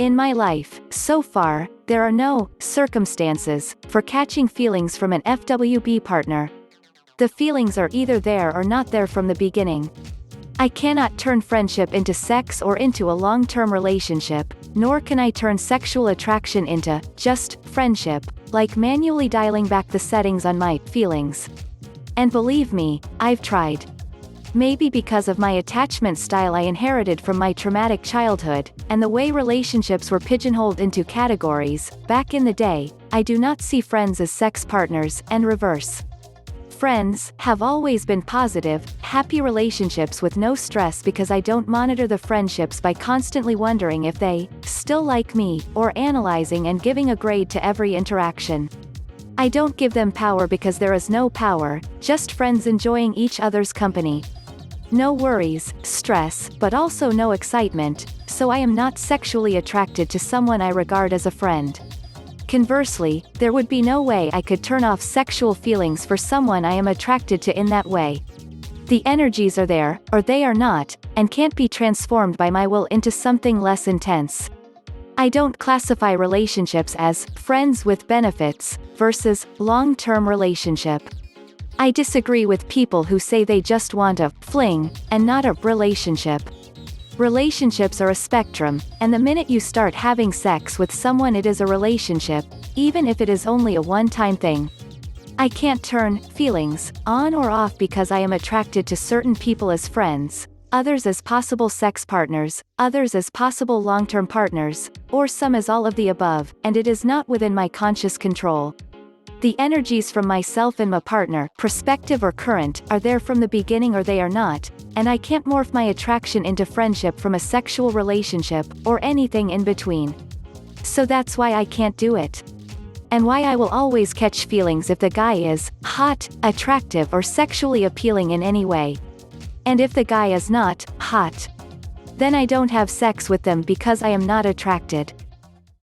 In my life, so far, there are no circumstances for catching feelings from an FWB partner. The feelings are either there or not there from the beginning. I cannot turn friendship into sex or into a long-term relationship, nor can I turn sexual attraction into just friendship, like manually dialing back the settings on my feelings. And believe me, I've tried. Maybe because of my attachment style I inherited from my traumatic childhood, and the way relationships were pigeonholed into categories, back in the day, I do not see friends as sex partners, and reverse. Friends have always been positive, happy relationships with no stress because I don't monitor the friendships by constantly wondering if they still like me, or analyzing and giving a grade to every interaction. I don't give them power because there is no power, just friends enjoying each other's company. No worries, stress, but also no excitement, so I am not sexually attracted to someone I regard as a friend. Conversely, there would be no way I could turn off sexual feelings for someone I am attracted to in that way. The energies are there, or they are not, and can't be transformed by my will into something less intense. I don't classify relationships as friends with benefits versus long-term relationship. I disagree with people who say they just want a fling and not a relationship. Relationships are a spectrum, and the minute you start having sex with someone it is a relationship, even if it is only a one-time thing. I can't turn feelings on or off because I am attracted to certain people as friends, others as possible sex partners, others as possible long-term partners, or some as all of the above, and it is not within my conscious control. The energies from myself and my partner, prospective or current, are there from the beginning or they are not, and I can't morph my attraction into friendship from a sexual relationship, or anything in between. So that's why I can't do it. And why I will always catch feelings if the guy is hot, attractive or sexually appealing in any way. And if the guy is not hot, then I don't have sex with them because I am not attracted.